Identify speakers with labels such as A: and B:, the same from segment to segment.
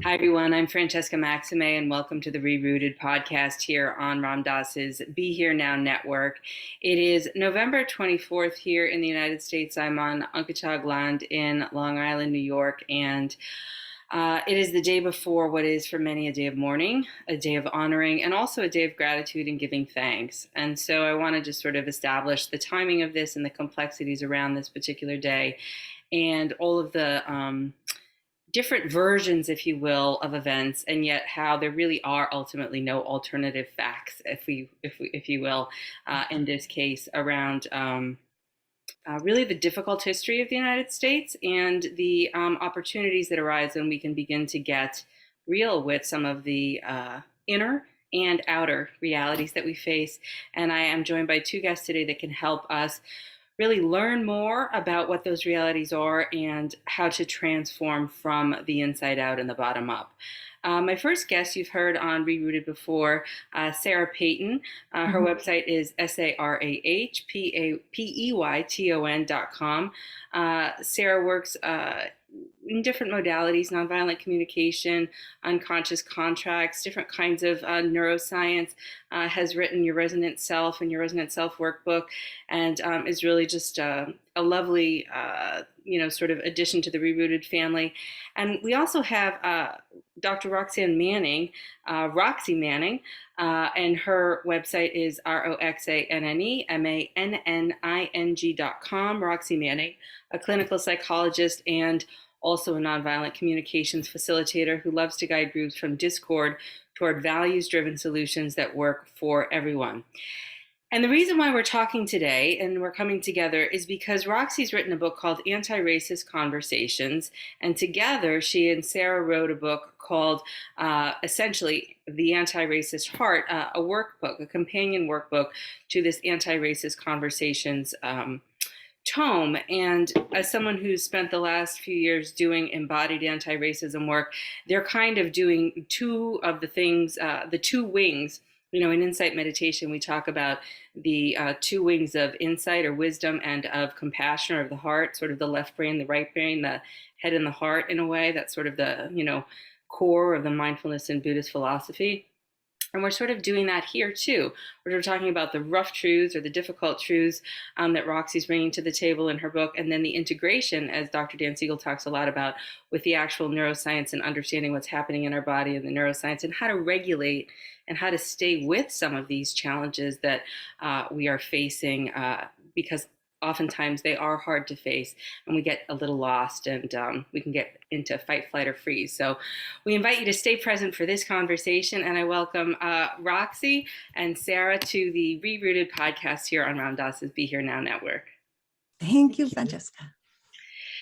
A: Hi, everyone. I'm Francesca Maxime, and welcome to the ReRooted podcast here on Ram Dass's Be Here Now network. It is November 24th here in the United States. I'm on Unkechaug Land in Long Island, New York, and it is the day before what is for many a day of mourning, a day of honoring, and also a day of gratitude and giving thanks. And so I want to just sort of establish the timing of this and the complexities around this particular day and all of the different versions, if you will, of events, and yet how there really are ultimately no alternative facts, if you will, in this case, around really the difficult history of the United States and the opportunities that arise when we can begin to get real with some of the inner and outer realities that we face. And I am joined by two guests today that can help us really learn more about what those realities are and how to transform from the inside out and the bottom up. My first guest you've heard on ReRooted before, Sarah Peyton. Her website is sarahpeyton.com. Sarah works in different modalities, nonviolent communication, unconscious contracts, different kinds of neuroscience, has written your Resonant Self and your Resonant Self Workbook, and is really just a lovely, sort of addition to the ReRooted family. And we also have Dr. Roxanne Manning, Roxy Manning, and her website is RoxanneManning.com, Roxy Manning, a clinical psychologist and also a nonviolent communications facilitator who loves to guide groups from discord toward values-driven solutions that work for everyone. And the reason why we're talking today and we're coming together is because Roxy's written a book called Antiracist Conversations, and together she and Sarah wrote a book called essentially The Anti-Racist Heart, a workbook, a companion workbook to this Anti-Racist Conversations tome. And as someone who's spent the last few years doing embodied anti-racism work, they're kind of doing two of the things, the two wings. In insight meditation, we talk about the two wings of insight or wisdom and of compassion or of the heart, sort of the left brain, the right brain, the head and the heart in a way. That's sort of the, core of the mindfulness in Buddhist philosophy. And we're sort of doing that here too. We're talking about the rough truths or the difficult truths that Roxy's bringing to the table in her book, and then the integration, as Dr. Dan Siegel talks a lot about, with the actual neuroscience and understanding what's happening in our body and the neuroscience and how to regulate and how to stay with some of these challenges that we are facing because oftentimes they are hard to face and we get a little lost and we can get into fight, flight, or freeze. So we invite you to stay present for this conversation, and I welcome Roxy and Sarah to the ReRooted podcast here on Ram Dass's Be Here Now network.
B: Thank you, Francesca.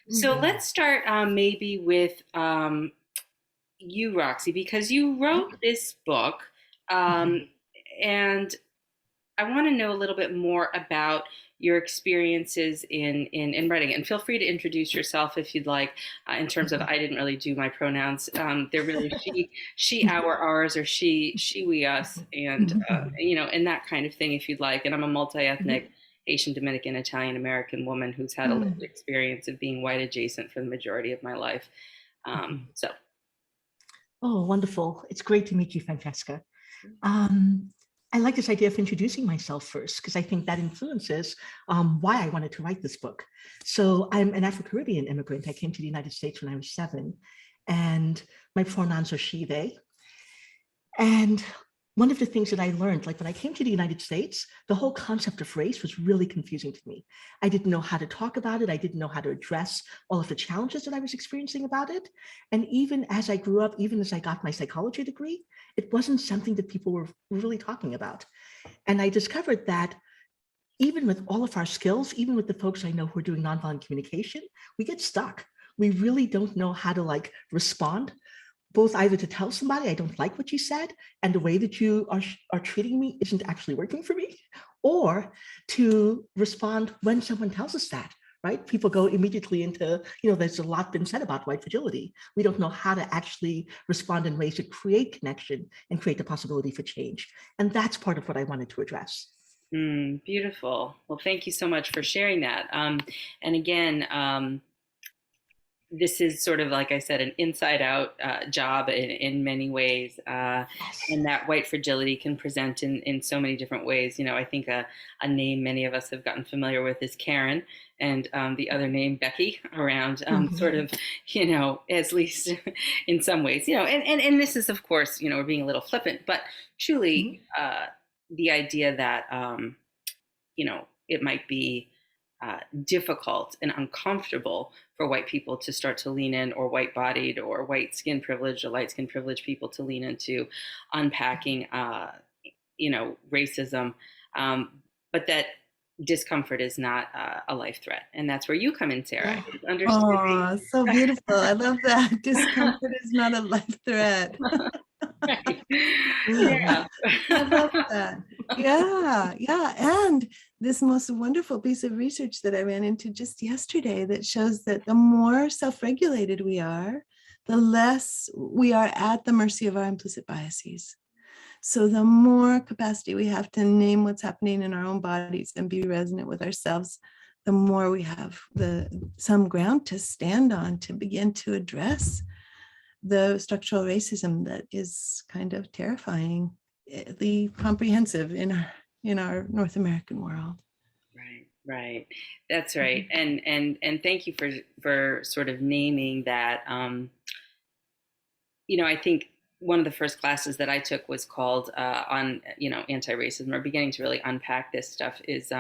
A: So let's start maybe with you, Roxy, because you wrote this book, and I want to know a little bit more about your experiences in writing. And feel free to introduce yourself if you'd like, in terms of, I didn't really do my pronouns. They're really she, our, ours, or she, we, us, and, and that kind of thing if you'd like. And I'm a multi-ethnic Asian, Dominican, Italian American woman who's had a lived experience of being white adjacent for the majority of my life.
B: Oh, wonderful. It's great to meet you, Francesca. I like this idea of introducing myself first, because I think that influences why I wanted to write this book. So I'm an Afro-Caribbean immigrant. I came to the United States when I was 7, and my pronouns are she, they. And one of the things that I learned, like when I came to the United States, the whole concept of race was really confusing to me. I didn't know how to talk about it. I didn't know how to address all of the challenges that I was experiencing about it. And even as I grew up, even as I got my psychology degree, it wasn't something that people were really talking about. And I discovered that even with all of our skills, even with the folks I know who are doing nonviolent communication, we get stuck. We really don't know how to respond, both either to tell somebody I don't like what you said and the way that you are treating me isn't actually working for me, or to respond when someone tells us that, right? People go immediately into, there's a lot been said about white fragility. We don't know how to actually respond in ways that create connection and create the possibility for change. And that's part of what I wanted to address.
A: Beautiful. Well, thank you so much for sharing that. And again, this is sort of, like I said, an inside out job in many ways.
B: Yes.
A: And that white fragility can present in so many different ways. I think a name many of us have gotten familiar with is Karen, and the other name Becky around sort of, at least in some ways, and this is, of course, we're being a little flippant, but truly the idea that, it might be difficult and uncomfortable for white people to start to lean in, or white bodied or white skin privileged or light skin privileged people to lean into unpacking, racism. But that discomfort is not a life threat. And that's where you come in, Sarah.
B: Yeah.
A: Understanding.
C: Oh, so beautiful. I love that. Discomfort is not a life threat.
A: Right.
C: Mm.
A: Yeah.
C: I love that. Yeah, yeah. And this most wonderful piece of research that I ran into just yesterday that shows that the more self-regulated we are, the less we are at the mercy of our implicit biases. So the more capacity we have to name what's happening in our own bodies and be resonant with ourselves, the more we have some ground to stand on to begin to address the structural racism that is kind of terrifyingly comprehensive in our North American world.
A: Right. That's right. And thank you for sort of naming that. I think one of the first classes that I took was called on anti-racism, or beginning to really unpack this stuff, is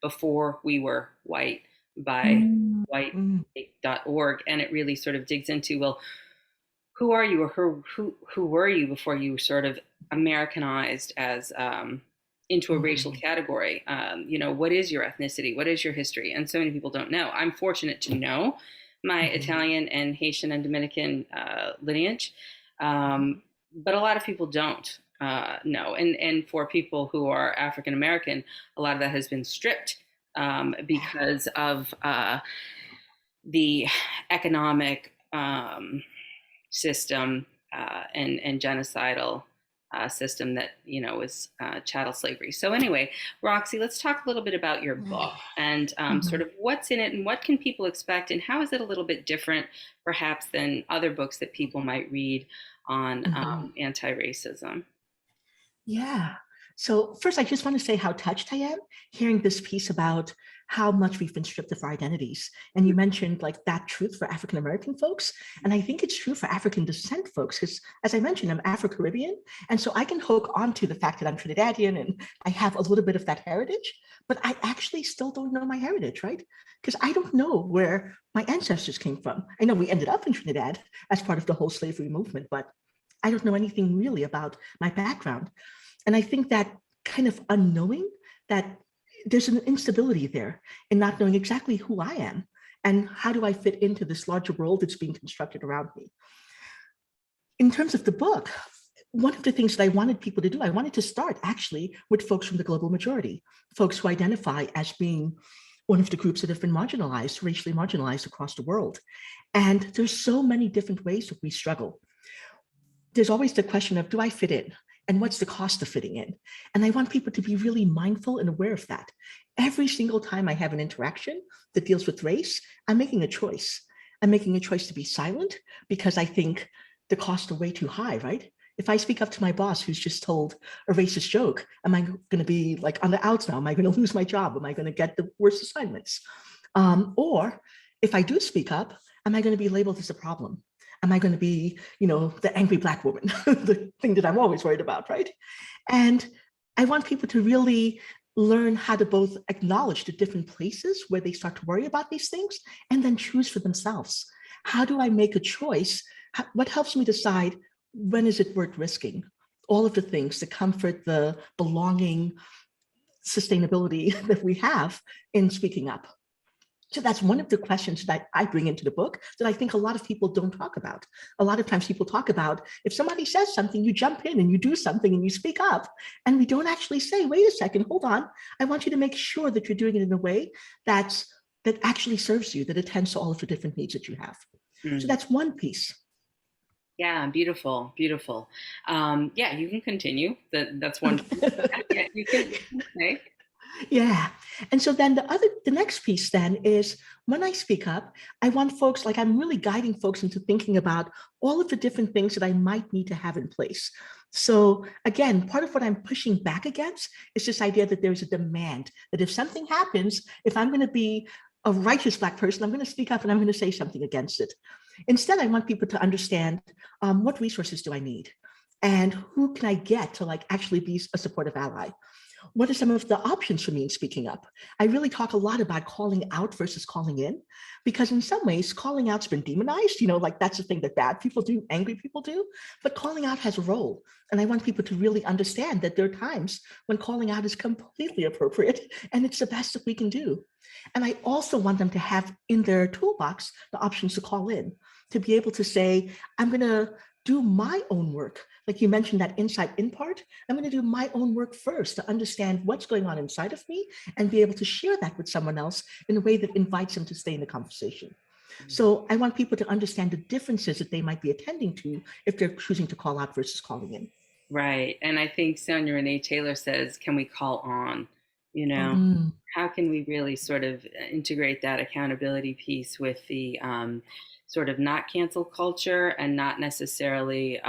A: Before We Were White by white.org, and it really sort of digs into, well, who are you, or who were you before you were sort of Americanized as into a racial category? What is your ethnicity? What is your history? And so many people don't know. I'm fortunate to know my Italian and Haitian and Dominican lineage, but a lot of people don't know. And for people who are African American, a lot of that has been stripped because of the economic system and genocidal system that was chattel slavery. So anyway, Roxy, let's talk a little bit about your book and sort of what's in it, and what can people expect, and how is it a little bit different perhaps than other books that people might read on anti-racism?
B: Yeah. So first, I just want to say how touched I am hearing this piece about how much we've been stripped of our identities. And you mentioned like that truth for African American folks. And I think it's true for African descent folks, because as I mentioned, I'm Afro-Caribbean. And so I can hook onto the fact that I'm Trinidadian and I have a little bit of that heritage, but I actually still don't know my heritage, right? Because I don't know where my ancestors came from. I know we ended up in Trinidad as part of the whole slavery movement, but I don't know anything really about my background. And I think that kind of unknowing, that there's an instability there in not knowing exactly who I am and how do I fit into this larger world that's being constructed around me. In terms of the book, one of the things that I wanted people to do, I wanted to start actually with folks from the global majority, folks who identify as being one of the groups that have been marginalized, racially marginalized across the world. And there's so many different ways that we struggle. There's always the question of, do I fit in? And what's the cost of fitting in? And I want people to be really mindful and aware of that. Every single time I have an interaction that deals with race, I'm making a choice. I'm making a choice to be silent because I think the costs are way too high, right? If I speak up to my boss who's just told a racist joke, am I going to be like on the outs now? Am I going to lose my job? Am I going to get the worst assignments? Or if I do speak up, am I going to be labeled as a problem? Am I going to be, the angry Black woman, the thing that I'm always worried about, right? And I want people to really learn how to both acknowledge the different places where they start to worry about these things and then choose for themselves. How do I make a choice? What helps me decide when is it worth risking? All of the things, the comfort, the belonging, sustainability that we have in speaking up. So that's one of the questions that I bring into the book that I think a lot of people don't talk about. A lot of times people talk about, if somebody says something, you jump in and you do something and you speak up, and we don't actually say, wait a second, hold on. I want you to make sure that you're doing it in a way that actually serves you, that attends to all of the different needs that you have. So that's one piece.
A: Yeah, beautiful. Yeah, you can continue. That's wonderful. Yeah, you can say.
B: Yeah. And so then the next piece then is when I speak up, I want folks, like I'm really guiding folks into thinking about all of the different things that I might need to have in place. So again, part of what I'm pushing back against is this idea that there's a demand that if something happens, if I'm going to be a righteous Black person, I'm going to speak up and I'm going to say something against it. Instead, I want people to understand what resources do I need and who can I get to like actually be a supportive ally. What are some of the options for me in speaking up? I really talk a lot about calling out versus calling in, because in some ways, calling out's been demonized, like that's the thing that bad people do, angry people do, but calling out has a role. And I want people to really understand that there are times when calling out is completely appropriate and it's the best that we can do. And I also want them to have in their toolbox the options to call in, to be able to say, I'm going to do my own work. Like you mentioned that insight in part, I'm going to do my own work first to understand what's going on inside of me and be able to share that with someone else in a way that invites them to stay in the conversation. So I want people to understand the differences that they might be attending to if they're choosing to call out versus calling in.
A: Right. And I think Sonia Renee Taylor says, can we call on?
B: Mm.
A: How can we really sort of integrate that accountability piece with the sort of not cancel culture and not necessarily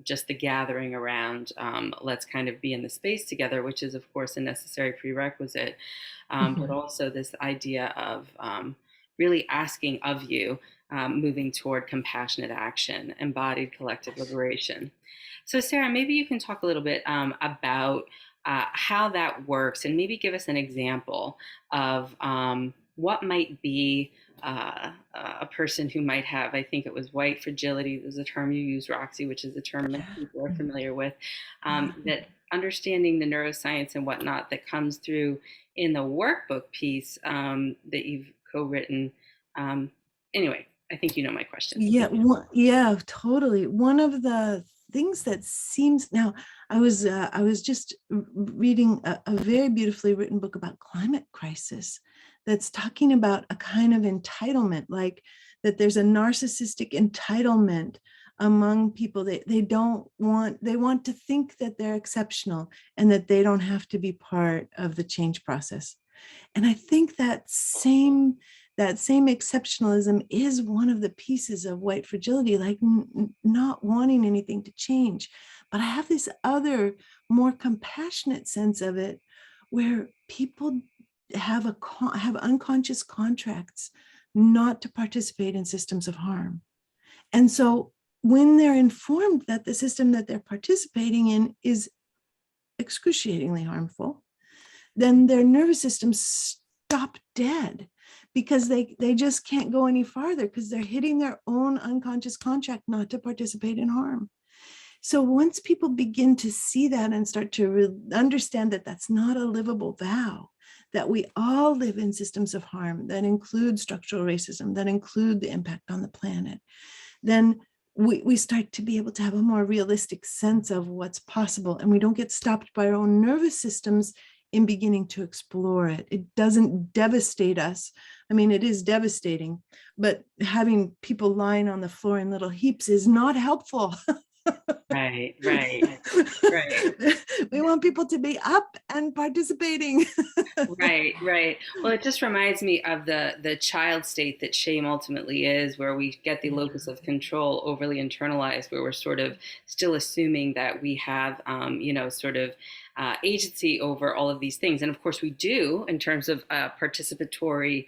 A: just the gathering around, let's kind of be in the space together, which is, of course, a necessary prerequisite, but also this idea of really asking of you, moving toward compassionate action, embodied collective liberation. So, Sarah, maybe you can talk a little bit about how that works and maybe give us an example of what might be a person who might have, I think it was white fragility, was a term you used, Roxy, which is a term many people are familiar with, that understanding the neuroscience and whatnot that comes through in the workbook piece that you've co-written. Anyway, I think you know my question.
C: Yeah, totally. One of the things that seems now, I was just reading a very beautifully written book about climate crisis that's talking about a kind of entitlement, like that there's a narcissistic entitlement among people. They want to think that they're exceptional and that they don't have to be part of the change process. And I think that same exceptionalism is one of the pieces of white fragility, like not wanting anything to change. But I have this other, more compassionate sense of it, where people have unconscious contracts not to participate in systems of harm. And so when they're informed that the system that they're participating in is excruciatingly harmful, then their nervous systems stop dead, because they just can't go any farther because they're hitting their own unconscious contract not to participate in harm. So once people begin to see that and start to understand that that's not a livable vow, that we all live in systems of harm that include structural racism, that include the impact on the planet, then we start to be able to have a more realistic sense of what's possible, and we don't get stopped by our own nervous systems in beginning to explore it. It doesn't devastate us. I mean, it is devastating, but having people lying on the floor in little heaps is not helpful.
A: Right.
C: We want people to be up and participating.
A: Right. Well, it just reminds me of the child state that shame ultimately is, where we get the locus of control overly internalized, where we're sort of still assuming that we have, sort of agency over all of these things. And of course we do in terms of participatory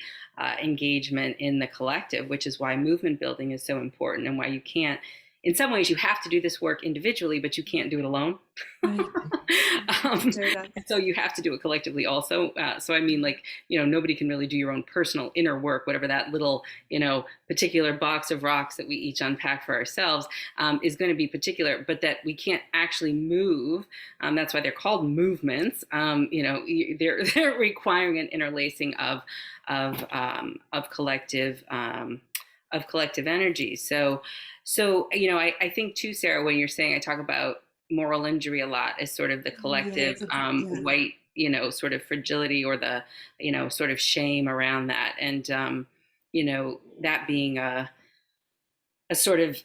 A: engagement in the collective, which is why movement building is so important and why you can't, in some ways you have to do this work individually, but you can't do it alone.
C: Right.
A: So you have to do it collectively also. So I mean, like, nobody can really do your own personal inner work, whatever that little, particular box of rocks that we each unpack for ourselves is going to be particular, but that we can't actually move. That's why they're called movements. They're requiring an interlacing of collective energy. So I think too, Sarah, when you're saying, I talk about moral injury a lot as sort of the collective white, sort of fragility, or the, sort of shame around that. And, that being a sort of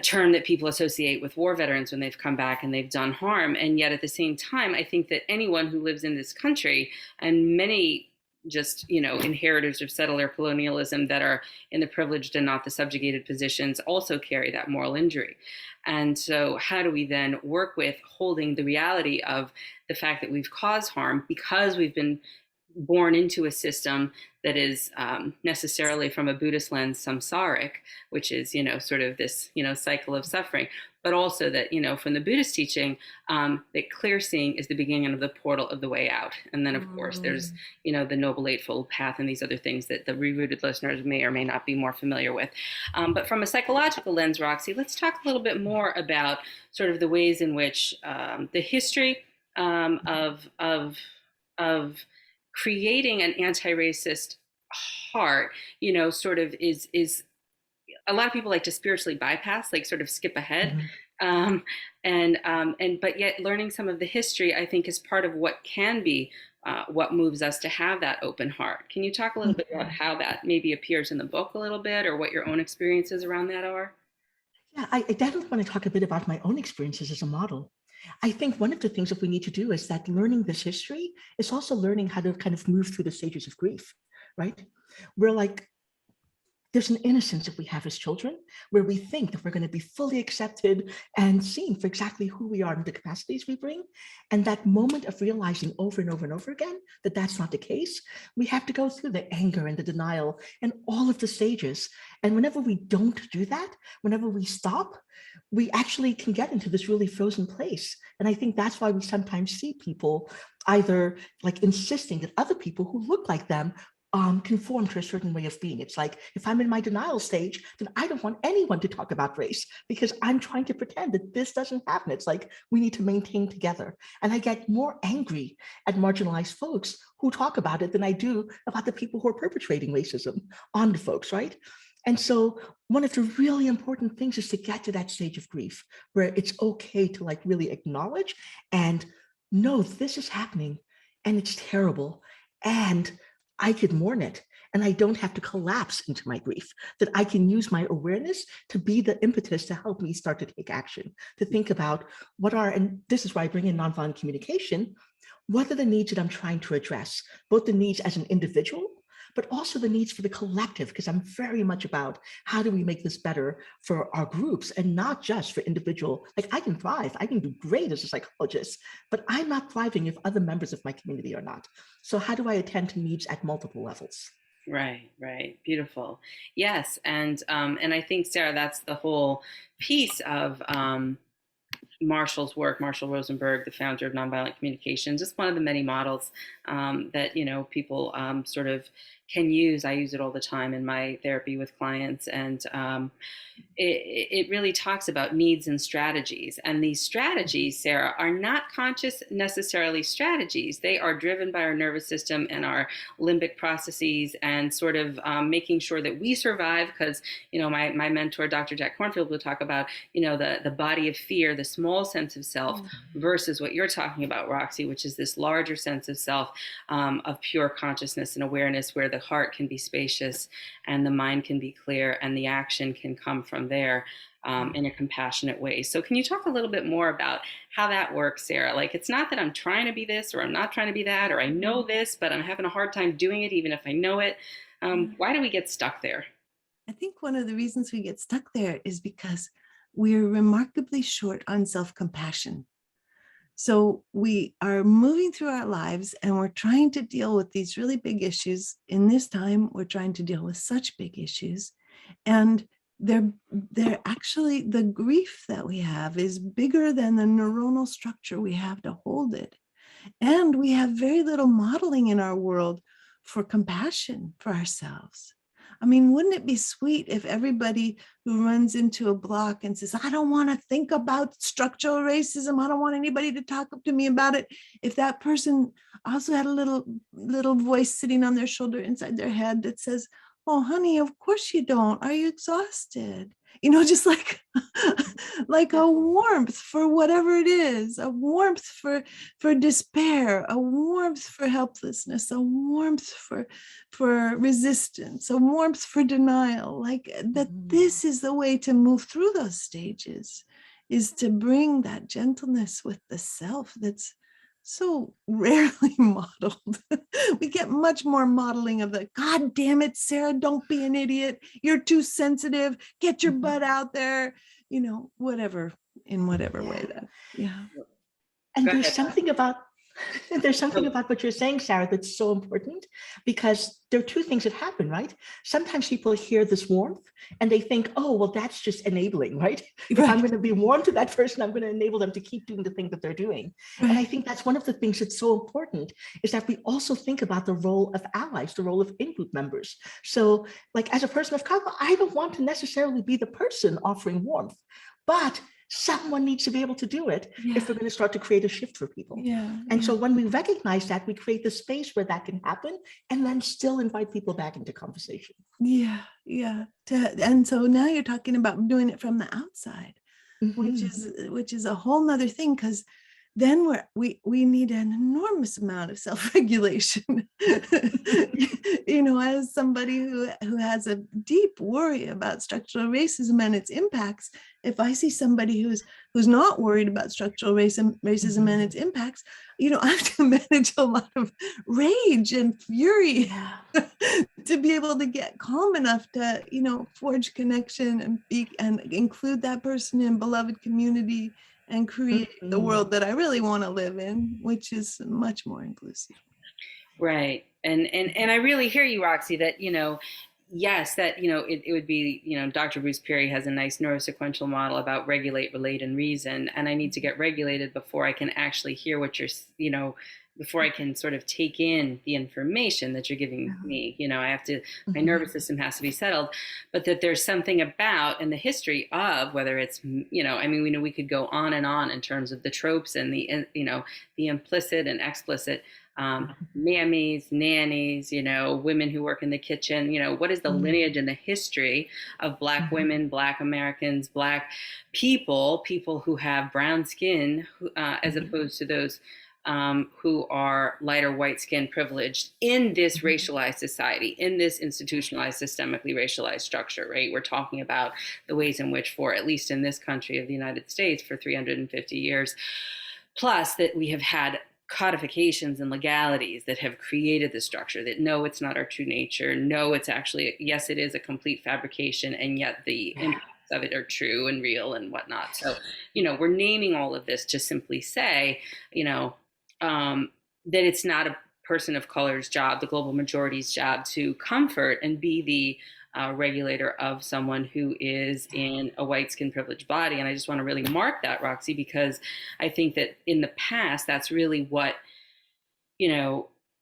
A: term that people associate with war veterans when they've come back and they've done harm. And yet at the same time, I think that anyone who lives in this country, and many just, inheritors of settler colonialism that are in the privileged and not the subjugated positions, also carry that moral injury. And so how do we then work with holding the reality of the fact that we've caused harm because we've been born into a system that is necessarily, from a Buddhist lens, samsaric, which is, sort of this, cycle of suffering, but also that, from the Buddhist teaching, that clear seeing is the beginning of the portal of the way out. And then, of course, there's, the Noble Eightfold Path and these other things that the ReRooted listeners may or may not be more familiar with. But from a psychological lens, Roxy, let's talk a little bit more about sort of the ways in which the history of creating an anti-racist heart, sort of is a lot of people like to spiritually bypass, like sort of skip ahead. But yet learning some of the history, I think, is part of what can be what moves us to have that open heart. Can you talk a little bit about how that maybe appears in the book a little bit, or what your own experiences around that are?
B: Yeah, I definitely want to talk a bit about my own experiences as a model. I think one of the things that we need to do is that learning this history is also learning how to kind of move through the stages of grief, right? We're like, there's an innocence that we have as children where we think that we're going to be fully accepted and seen for exactly who we are and the capacities we bring. And that moment of realizing over and over and over again that that's not the case, we have to go through the anger and the denial and all of the stages. And whenever we don't do that, whenever we stop, we actually can get into this really frozen place. And I think that's why we sometimes see people either like insisting that other people who look like them conform to a certain way of being. It's like, if I'm in my denial stage, then I don't want anyone to talk about race because I'm trying to pretend that this doesn't happen. It's like, we need to maintain together. And I get more angry at marginalized folks who talk about it than I do about the people who are perpetrating racism on the folks, right? And so one of the really important things is to get to that stage of grief where it's okay to like really acknowledge and know this is happening and it's terrible. And I could mourn it and I don't have to collapse into my grief, that I can use my awareness to be the impetus to help me start to take action, to think about what are, and this is why I bring in nonviolent communication, what are the needs that I'm trying to address, both the needs as an individual, but also the needs for the collective, because I'm very much about how do we make this better for our groups and not just for individual. Like I can thrive, I can do great as a psychologist, but I'm not thriving if other members of my community are not. So how do I attend to needs at multiple levels?
A: Right, beautiful. Yes, and I think, Sarah, that's the whole piece of Marshall's work, Marshall Rosenberg, the founder of Nonviolent Communication, just one of the many models that people sort of can use. I use it all the time in my therapy with clients, and it really talks about needs and strategies. And these strategies, Sarah, are not conscious necessarily strategies. They are driven by our nervous system and our limbic processes, and sort of making sure that we survive. Because my mentor, Dr. Jack Cornfield, will talk about the body of fear, the small sense of self, versus what you're talking about, Roxy, which is this larger sense of self, of pure consciousness and awareness, where the heart can be spacious and the mind can be clear and the action can come from there in a compassionate way. So can you talk a little bit more about how that works, Sarah? Like, it's not that I'm trying to be this or I'm not trying to be that, or I know this, but I'm having a hard time doing it even if I know it. Why do we get stuck there?
C: I think one of the reasons we get stuck there is because we're remarkably short on self-compassion. So we are moving through our lives and we're trying to deal with these really big issues. In this time, we're trying to deal with such big issues. And they're actually, the grief that we have is bigger than the neuronal structure we have to hold it. And we have very little modeling in our world for compassion for ourselves. I mean, wouldn't it be sweet if everybody who runs into a block and says, I don't want to think about structural racism, I don't want anybody to talk to me about it, if that person also had a little voice sitting on their shoulder inside their head that says, oh, honey, of course you don't. Are you exhausted? Just like like a warmth for whatever it is, a warmth for despair, a warmth for helplessness, a warmth for resistance, a warmth for denial. Like that, this is the way to move through those stages, is to bring that gentleness with the self that's so rarely modeled. We get much more modeling of the, God damn it, Sarah, don't be an idiot. You're too sensitive. Get your butt out there, whatever, in whatever way that, yeah.
B: And
A: Go
B: there's
A: ahead.
B: something about what you're saying, Sarah, that's so important, because there are two things that happen, right? Sometimes people hear this warmth and they think, oh, well, that's just enabling, right? If I'm going to be warm to that person, I'm going to enable them to keep doing the thing that they're doing. Right. And I think that's one of the things that's so important, is that we also think about the role of allies, the role of in-group members. So like, as a person of color, I don't want to necessarily be the person offering warmth, but someone needs to be able to do it if we're going to start to create a shift for people. So when we recognize that, we create the space where that can happen, and then still invite people back into conversation.
C: And so now you're talking about doing it from the outside, which is a whole nother thing, because then we need an enormous amount of self-regulation. As somebody who has a deep worry about structural racism and its impacts, if I see somebody who's not worried about structural racism and its impacts, I have to manage a lot of rage and fury to be able to get calm enough to, forge connection and include that person in beloved community and create the world that I really want to live in, which is much more inclusive.
A: Right. And I really hear you, Roxy, that, yes, that, it would be, Dr. Bruce Perry has a nice neurosequential model about regulate, relate, and reason. And I need to get regulated before I can actually hear what you're, before I can sort of take in the information that you're giving me. I have to, my nervous system has to be settled, but that there's something about in the history of whether it's, we could go on and on in terms of the tropes and the implicit and explicit, mammies, nannies, women who work in the kitchen, what is the lineage and the history of Black women, Black Americans, Black people who have brown skin, as opposed to those who are lighter white skin privileged in this racialized society, in this institutionalized, systemically racialized structure, right? We're talking about the ways in which, for at least in this country of the United States, for 350 years, plus that we have had codifications and legalities that have created the structure that no, it's not our true nature. No, it's actually, yes, it is a complete fabrication, and yet the impacts of it are true and real and whatnot. So, we're naming all of this to simply say, that it's not a person of color's job, the global majority's job, to comfort and be the regulator of someone who is in a white skin privileged body. And I just want to really mark that, Roxy, because I think that in the past, that's really what,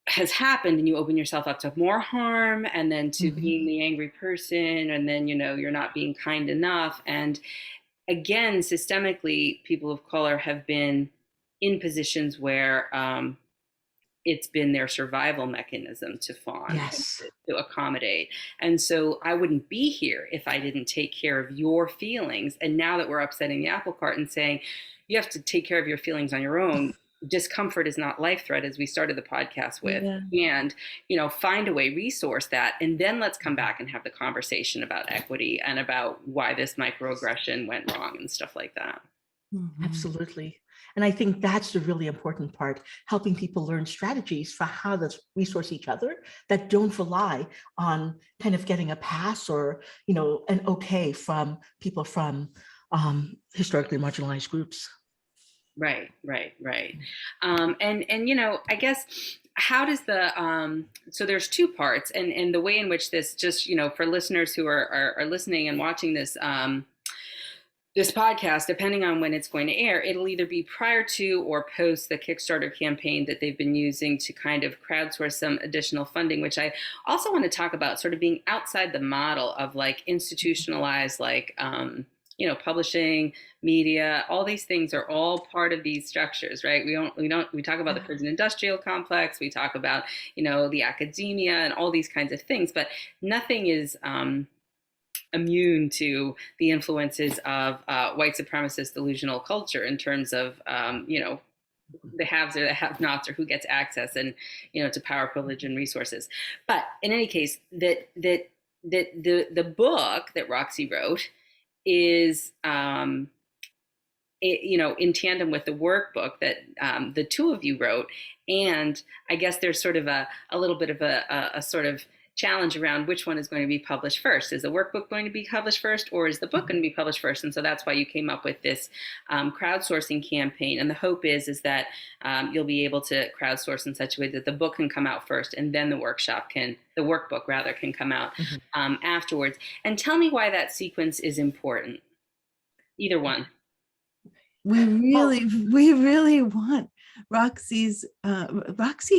A: has happened, and you open yourself up to more harm, and then to being the angry person, and then, you're not being kind enough. And again, systemically, people of color have been in positions where it's been their survival mechanism to fawn, to accommodate. And so I wouldn't be here if I didn't take care of your feelings. And now that we're upsetting the apple cart and saying, you have to take care of your feelings on your own, discomfort is not life threat, as we started the podcast with, and, find a way, resource that, and then let's come back and have the conversation about equity and about why this microaggression went wrong and stuff like that.
B: Absolutely. And I think that's the really important part, helping people learn strategies for how to resource each other that don't rely on kind of getting a pass or, an okay from people from historically marginalized groups. Right.
A: And I guess, how does so there's two parts, and the way in which this, just, for listeners who are listening and watching this, this podcast, depending on when it's going to air, it'll either be prior to or post the Kickstarter campaign that they've been using to kind of crowdsource some additional funding, which I also want to talk about, sort of being outside the model of like institutionalized, like publishing, media, all these things are all part of these structures, right? We talk about the prison industrial complex, we talk about, the academia and all these kinds of things, but nothing is immune to the influences of white supremacist delusional culture in terms of, the haves or the have-nots, or who gets access and, to power, privilege, and resources. But in any case, the book that Roxy wrote is in tandem with the workbook that the two of you wrote. And I guess there's sort of a little bit of a sort of challenge around which one is going to be published first. Is the workbook going to be published first, or is the book going to be published first? And so that's why you came up with this crowdsourcing campaign. And the hope is that you'll be able to crowdsource in such a way that the book can come out first, and then the workbook rather can come out afterwards. And tell me why that sequence is important. Either one.
C: We really want Roxy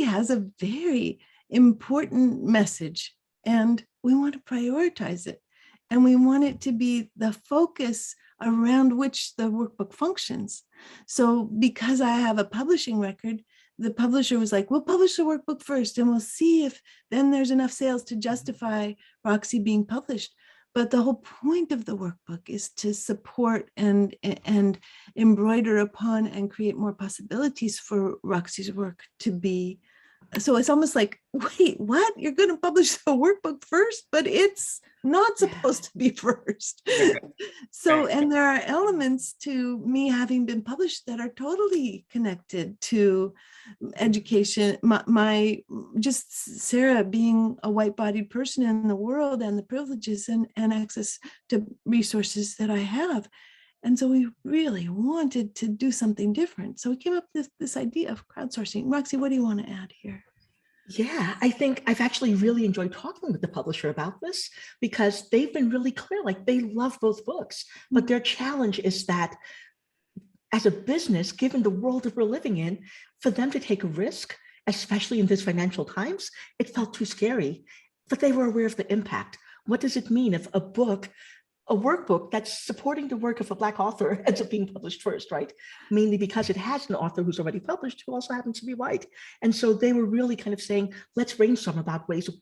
C: has a very important message, and we want to prioritize it, and we want it to be the focus around which the workbook functions. So because I have a publishing record, the publisher was like, we'll publish the workbook first, and we'll see if then there's enough sales to justify Roxy being published. But the whole point of the workbook is to support and embroider upon and create more possibilities for Roxy's work to be. So it's almost like, wait, what? You're going to publish the workbook first, but it's not supposed to be first. So, and there are elements to me having been published that are totally connected to education. My just Sarah being a white-bodied person in the world, and the privileges and access to resources that I have. And so we really wanted to do something different. So we came up with this idea of crowdsourcing. Roxy, what do you want to add here?
B: Yeah, I think I've actually really enjoyed talking with the publisher about this, because they've been really clear, like they love both books, but their challenge is that as a business, given the world that we're living in, for them to take a risk, especially in this financial times, it felt too scary, but they were aware of the impact. What does it mean if a workbook that's supporting the work of a Black author ends up being published first, right? Mainly because it has an author who's already published who also happens to be white. And so they were really kind of saying, let's brainstorm about ways that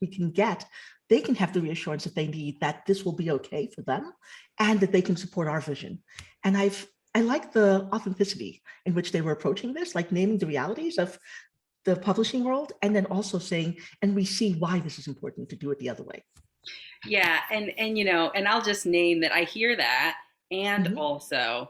B: they can have the reassurance that they need that this will be okay for them, and that they can support our vision. And I like the authenticity in which they were approaching this, like naming the realities of the publishing world, and then also saying, and we see why this is important to do it the other way.
A: Yeah, and I'll just name that I hear that, and also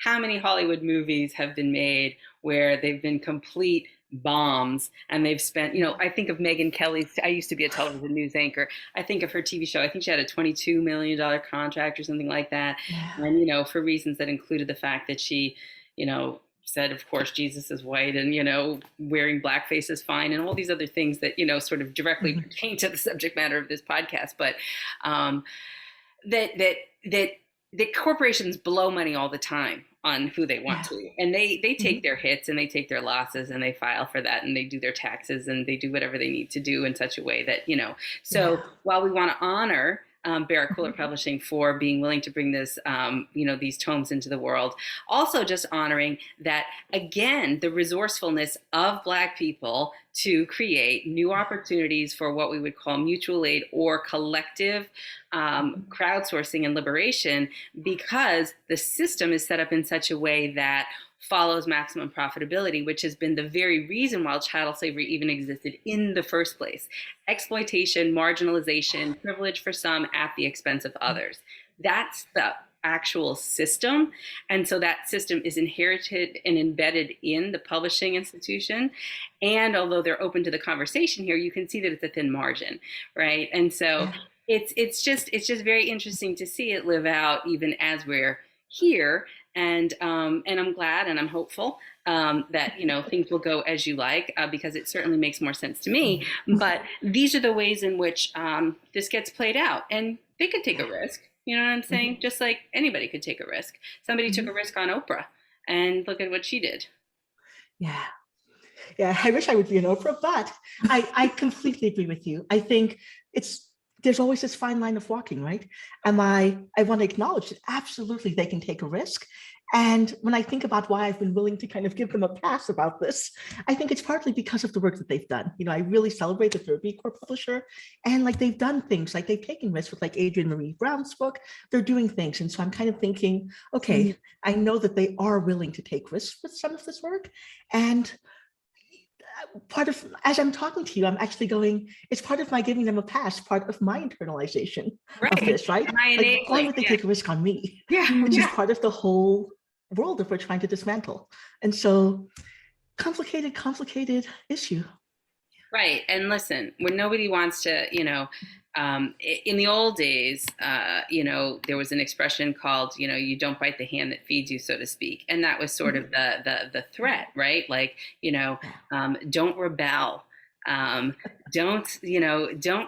A: how many Hollywood movies have been made where they've been complete bombs, and they've spent, I think of Megyn Kelly's, I used to be a television news anchor. I think of her TV show, I think she had a $22 million contract or something like that. Yeah. And, for reasons that included the fact that she, said, of course, Jesus is white, and, wearing blackface is fine, and all these other things that, sort of directly pertain to the subject matter of this podcast. But that corporations blow money all the time on who they want to. And they take their hits, and they take their losses, and they file for that, and they do their taxes, and they do whatever they need to do in such a way that, so while we want to honor Barrett Cooler Publishing for being willing to bring this, these tomes into the world. Also just honoring that, again, the resourcefulness of Black people to create new opportunities for what we would call mutual aid or collective crowdsourcing and liberation, because the system is set up in such a way that follows maximum profitability, which has been the very reason why chattel slavery even existed in the first place. Exploitation, marginalization, privilege for some at the expense of others. That's the actual system. And so that system is inherited and embedded in the publishing institution. And although they're open to the conversation here, you can see that it's a thin margin, right? And so it's just very interesting to see it live out even as we're here. And I'm glad and I'm hopeful that, things will go as you like, because it certainly makes more sense to me. But these are the ways in which this gets played out. And they could take a risk. You know what I'm saying? Just like anybody could take a risk. Somebody took a risk on Oprah, and look at what she did.
B: Yeah. Yeah, I wish I would be an Oprah, but I completely agree with you. I think it's there's always this fine line of walking, right? I want to acknowledge that absolutely they can take a risk. And when I think about why I've been willing to kind of give them a pass about this, I think it's partly because of the work that they've done. I really celebrate that they're a B Corp publisher, and like they've done things, like they've taken risks with like Adrienne Marie Brown's book. They're doing things. And so I'm kind of thinking, okay, I know that they are willing to take risks with some of this work. And part of, as I'm talking to you, I'm actually going, it's part of my giving them a pass, part of my internalization of this, right? Like, why would they take a risk on me? Which is part of the whole world that we're trying to dismantle. And so complicated issue.
A: Right. And listen, when nobody wants to, in the old days, there was an expression called, you don't bite the hand that feeds you, so to speak. And that was sort of the threat, right? Like, don't rebel. Don't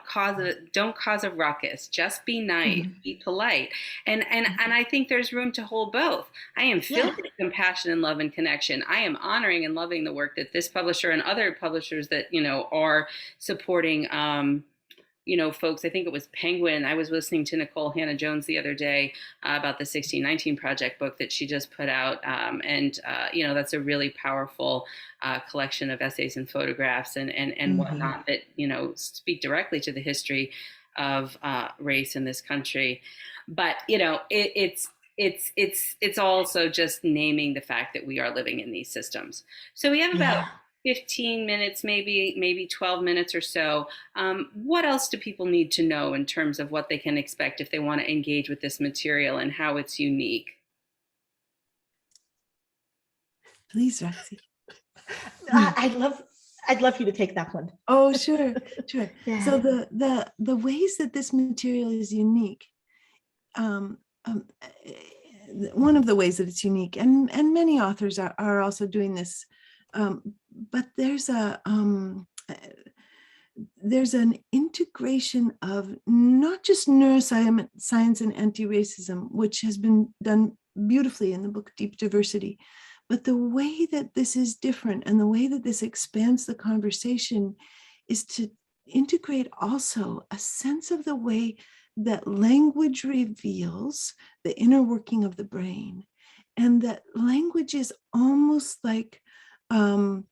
A: cause a ruckus. Just be nice, be polite. And I think there's room to hold both. I am filled with compassion and love and connection. I am honoring and loving the work that this publisher and other publishers that, are supporting, folks. I think it was Penguin. I was listening to Nicole Hannah-Jones the other day about the 1619 Project book that she just put out. And that's a really powerful collection of essays and photographs and whatnot that, speak directly to the history of race in this country. But, it's also just naming the fact that we are living in these systems. So we have about 15 minutes, maybe 12 minutes or so. What else do people need to know in terms of what they can expect if they want to engage with this material and how it's unique?
C: Please, Roxy.
B: I'd love you to take that one.
C: Oh, sure.
B: Yeah.
C: So the ways that this material is unique, one of the ways that it's unique, and many authors are also doing this, but there's an integration of not just neuroscience and anti-racism, which has been done beautifully in the book Deep Diversity, but the way that this is different and the way that this expands the conversation is to integrate also a sense of the way that language reveals the inner working of the brain, and that language is almost like an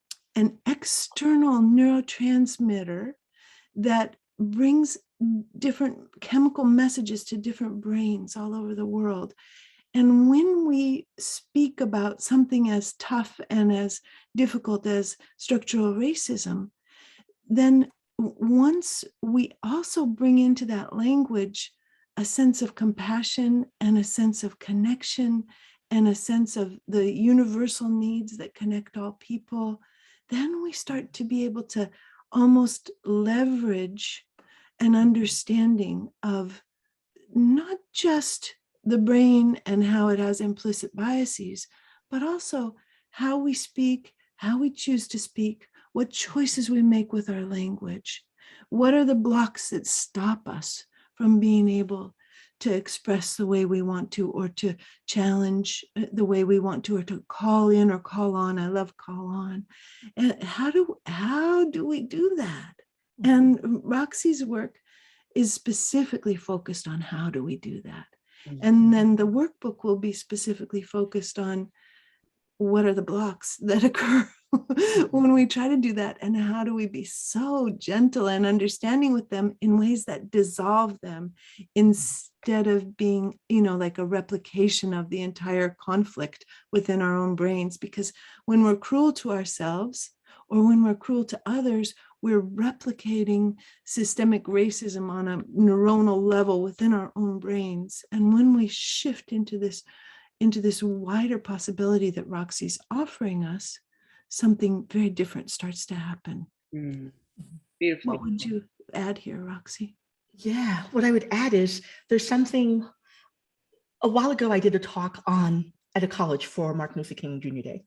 C: external neurotransmitter that brings different chemical messages to different brains all over the world. And when we speak about something as tough and as difficult as structural racism, then once we also bring into that language a sense of compassion and a sense of connection and a sense of the universal needs that connect all people, then we start to be able to almost leverage an understanding of not just the brain and how it has implicit biases, but also how we speak, how we choose to speak, what choices we make with our language. What are the blocks that stop us from being able to express the way we want to, or to challenge the way we want to, or to call in or call on? I love call on. And how do we do that? And Roxy's work is specifically focused on how do we do that. And then the workbook will be specifically focused on what are the blocks that occur when we try to do that, and how do we be so gentle and understanding with them in ways that dissolve them, instead of being, like a replication of the entire conflict within our own brains. Because when we're cruel to ourselves, or when we're cruel to others, we're replicating systemic racism on a neuronal level within our own brains. And when we shift into this wider possibility that Roxy's offering us, something very different starts to happen.
A: Beautiful.
C: What would you add here, Roxy?
B: Yeah, what I would add is there's something, a while ago I did a talk at a college for Martin Luther King Jr. Day.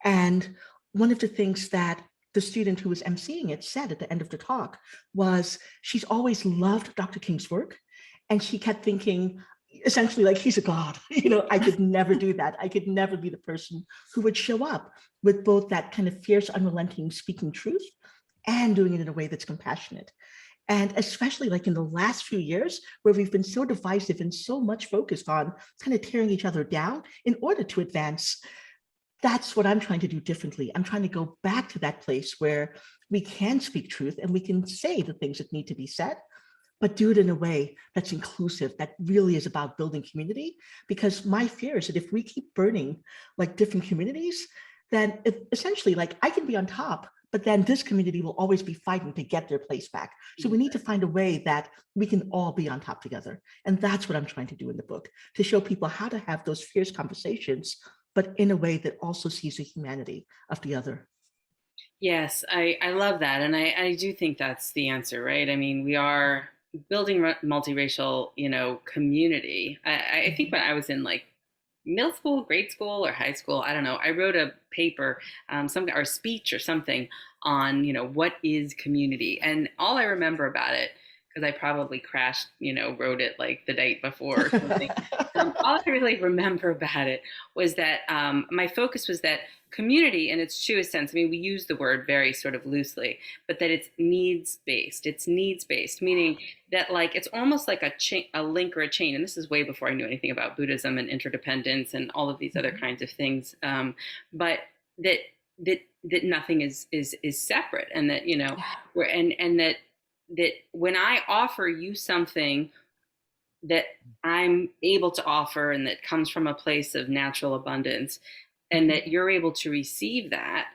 B: And one of the things that the student who was emceeing it said at the end of the talk was she's always loved Dr. King's work. And she kept thinking, essentially, like, he's a god. I could never do that. I could never be the person who would show up with both that kind of fierce, unrelenting speaking truth and doing it in a way that's compassionate. And especially like in the last few years, where we've been so divisive and so much focused on kind of tearing each other down in order to advance. That's what I'm trying to do differently. I'm trying to go back to that place where we can speak truth and we can say the things that need to be said, but do it in a way that's inclusive, that really is about building community. Because my fear is that if we keep burning like different communities, then essentially like I can be on top, but then this community will always be fighting to get their place back. So we need to find a way that we can all be on top together. And that's what I'm trying to do in the book, to show people how to have those fierce conversations, but in a way that also sees the humanity of the other.
A: Yes, I love that. And I do think that's the answer, right? I mean, we are building multiracial, community. I think when I was in like middle school, grade school, or high school, I don't know, I wrote a paper, or speech or something on, what is community? And all I remember about it, because I probably crashed, wrote it like the night before or something. All I really remember about it was that my focus was that community in its truest sense, I mean, we use the word very sort of loosely, but that it's needs-based. It's needs-based, meaning that like it's almost like a link or a chain. And this is way before I knew anything about Buddhism and interdependence and all of these other kinds of things. But that nothing is separate, and that we're and that when I offer you something that I'm able to offer and that comes from a place of natural abundance, and that you're able to receive that,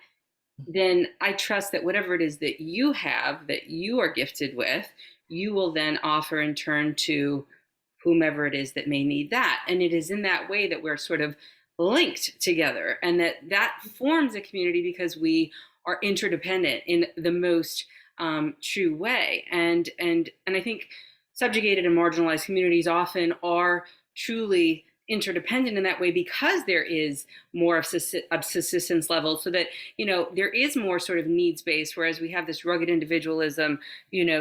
A: then I trust that whatever it is that you have, that you are gifted with, you will then offer in turn to whomever it is that may need that. And it is in that way that we're sort of linked together, and that forms a community because we are interdependent in the most true way. And I think subjugated and marginalized communities often are truly interdependent in that way because there is more of subsistence level, so that there is more sort of needs based, whereas we have this rugged individualism,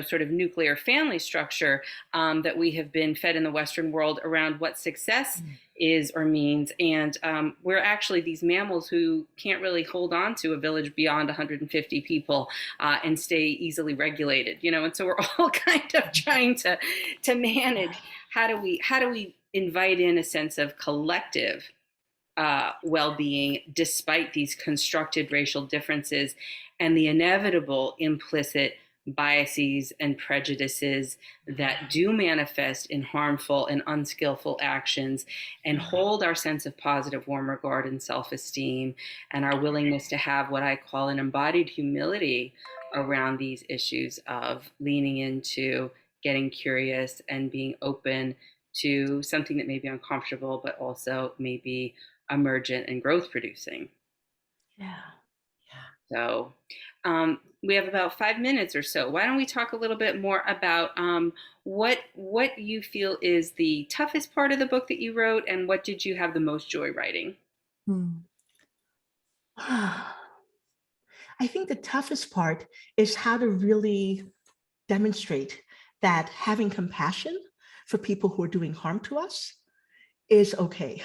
A: sort of nuclear family structure that we have been fed in the Western world around what success is or means. And we're actually these mammals who can't really hold on to a village beyond 150 people and stay easily regulated, and so we're all kind of trying to manage how do we invite in a sense of collective well-being despite these constructed racial differences and the inevitable implicit biases and prejudices that do manifest in harmful and unskillful actions, and hold our sense of positive warm regard and self-esteem and our willingness to have what I call an embodied humility around these issues of leaning into getting curious and being open to something that may be uncomfortable, but also may be emergent and growth producing.
B: Yeah.
A: So we have about 5 minutes or so. Why don't we talk a little bit more about what you feel is the toughest part of the book that you wrote, and what did you have the most joy writing?
B: I think the toughest part is how to really demonstrate that having compassion for people who are doing harm to us is okay,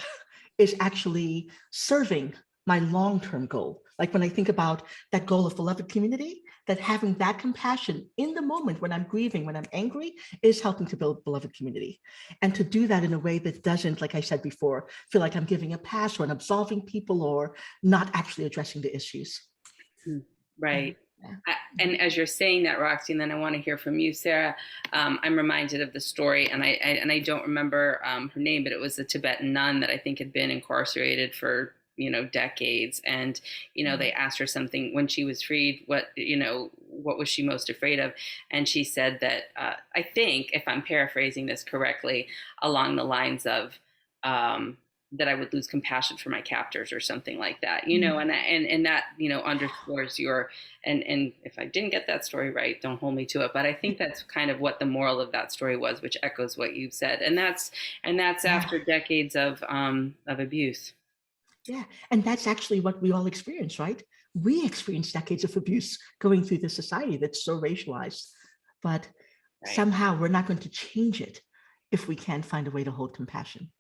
B: is actually serving my long-term goal. Like when I think about that goal of beloved community, that having that compassion in the moment when I'm grieving, when I'm angry, is helping to build beloved community. And to do that in a way that doesn't, like I said before, feel like I'm giving a pass or I'm absolving people or not actually addressing the issues.
A: Right. And as you're saying that, Roxy, and then I want to hear from you, Sarah, I'm reminded of the story, and I don't remember her name, but it was a Tibetan nun that I think had been incarcerated for decades, and they asked her something when she was freed, what was she most afraid of, and she said that I think, if I'm paraphrasing this correctly, along the lines of that I would lose compassion for my captors or something like that, and that, underscores your, and if I didn't get that story right, don't hold me to it. But I think that's kind of what the moral of that story was, which echoes what you've said. And that's after decades of abuse.
B: Yeah. And that's actually what we all experience, right? We experience decades of abuse going through this society that's so racialized, but somehow we're not going to change it if we can't find a way to hold compassion.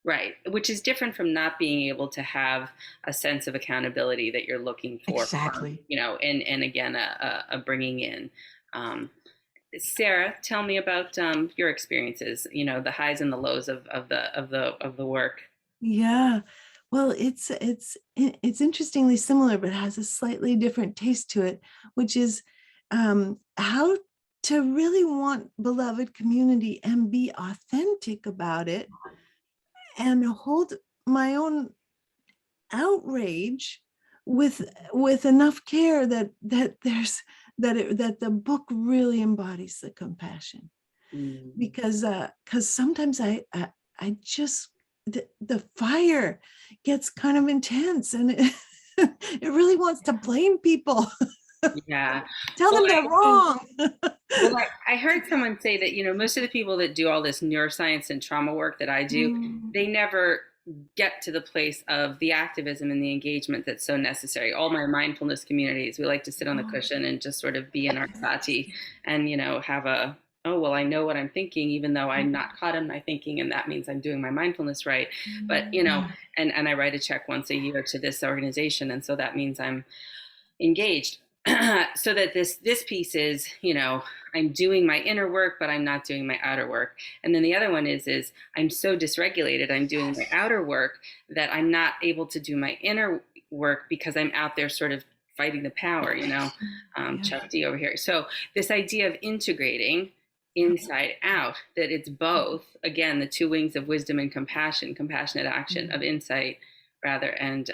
A: Right, which is different from not being able to have a sense of accountability that you're looking for.
B: Exactly.
A: And again, a bringing in. Sarah, tell me about your experiences. You know, the highs and the lows of the work.
C: Yeah. Well, it's interestingly similar, but has a slightly different taste to it, which is how to really want beloved community and be authentic about it and hold my own outrage with enough care that the book really embodies the compassion,
A: Mm.
C: because sometimes I just the fire gets kind of intense, and it really wants to blame people.
A: Yeah.
C: Tell
A: Well,
C: them they're wrong.
A: I heard someone say that, you know, most of the people that do all this neuroscience and trauma work that I do,
C: Mm,
A: they never get to the place of the activism and the engagement that's so necessary. All my mindfulness communities, we like to sit on the
C: oh,
A: cushion and just sort of be in our sati and, you know, have a, oh, well, I know what I'm thinking, even though I'm not caught in my thinking, and that means I'm doing my mindfulness right. But, you know, and I write a check once a year to this organization. And so that means I'm engaged. So that this piece is, you know, I'm doing my inner work, but I'm not doing my outer work. And then the other one is I'm so dysregulated, I'm doing my outer work that I'm not able to do my inner work because I'm out there sort of fighting the power, you know,
C: yeah.
A: Chuck D over here. So this idea of integrating inside out, that it's both, again, the two wings of wisdom and compassion, compassionate action, of insight rather, and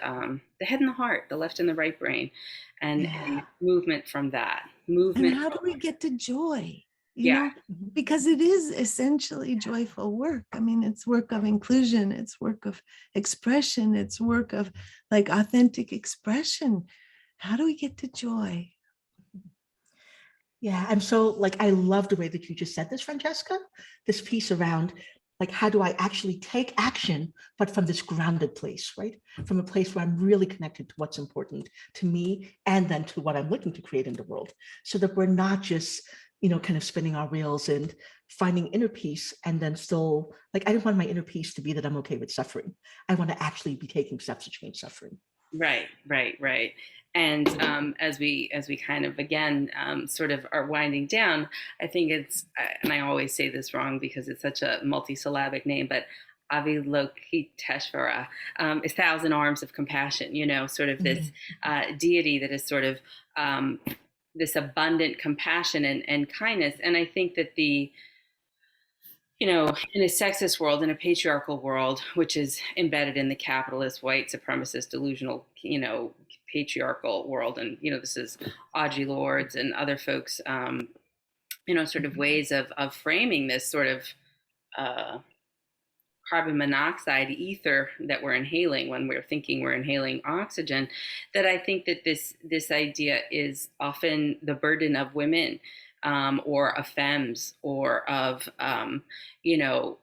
A: the head and the heart, the left and the right brain, and movement from that.
C: And
A: Movement.
C: how do we get to joy? You
A: Yeah.
C: know, because it is essentially joyful work. I mean, it's work of inclusion, it's work of expression, it's work of like authentic expression. How do we get to joy?
B: Yeah, I'm so like, I love the way that you just said this, Francesca, this piece around like, how do I actually take action, but from this grounded place, right? From a place where I'm really connected to what's important to me and then to what I'm looking to create in the world, so that we're not just, you know, kind of spinning our wheels and finding inner peace and then still, like, I don't want my inner peace to be that I'm okay with suffering. I want to actually be taking steps to change suffering.
A: Right. And as we kind of again sort of are winding down, I think it's, and I always say this wrong because it's such a multisyllabic name, but Avalokiteshvara, 1,000 arms of compassion. You know, sort of this deity that is sort of this abundant compassion and kindness. And I think that the, you know, in a sexist world, in a patriarchal world, which is embedded in the capitalist, white, supremacist, delusional, you know, patriarchal world, and, you know, this is Audre Lorde's and other folks, you know, sort of ways of framing this sort of carbon monoxide ether that we're inhaling when we're thinking we're inhaling oxygen, that I think that this idea is often the burden of women, or of femmes, or of, you know,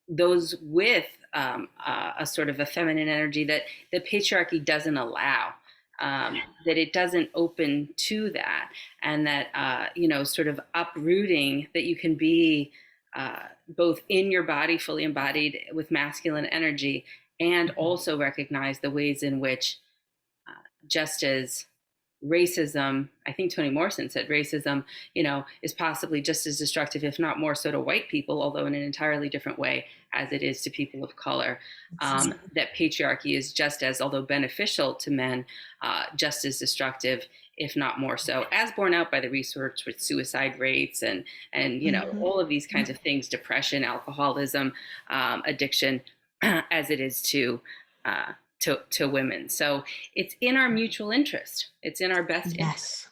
A: those with a sort of a feminine energy that the patriarchy doesn't allow, that it doesn't open to that, and that, you know, sort of uprooting that you can be both in your body, fully embodied with masculine energy, and also recognize the ways in which, just as racism, I think Toni Morrison said racism, you know, is possibly just as destructive, if not more so, to white people, although in an entirely different way, as it is to people of color. That patriarchy is just as, although beneficial to men, just as destructive, if not more so, as borne out by the research with suicide rates and you know, all of these kinds of things, depression, alcoholism, addiction, as it is to women. So it's in our mutual interest. It's in our best interest.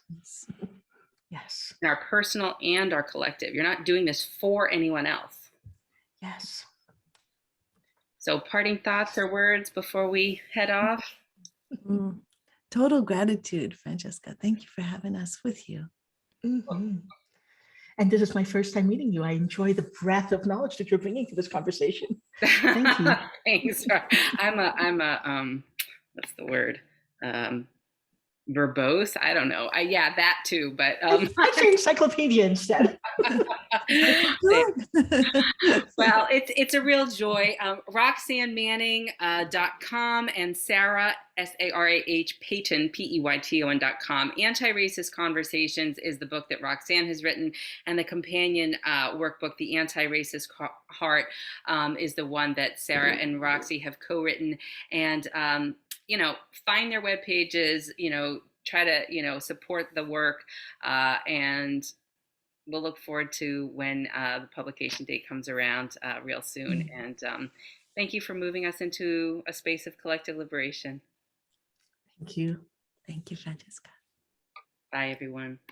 B: Yes.
A: In our personal and our collective. You're not doing this for anyone else.
B: Yes.
C: So
A: parting thoughts or words before we head off?
C: Total gratitude, Francesca. Thank you for having us with you.
B: And this is my first time meeting you. I enjoy the breadth of knowledge that you're bringing to this conversation. Thank you.
A: Thanks. I'm a what's the word? verbose. I don't know. Yeah, that too. But
B: I'd say encyclopedia instead.
A: well, it's a real joy. RoxanneManning.com and Sarah, SARAH, Peyton, PEYTON.com. Anti-Racist Conversations is the book that Roxanne has written, and the companion workbook, The Anti-Racist Heart, is the one that Sarah and Roxy have co-written. And find their web pages, try to, support the work, and we'll look forward to when the publication date comes around real soon. And thank you for moving us into a space of collective liberation.
B: Thank you.
C: Thank you, Francesca.
A: Bye, everyone.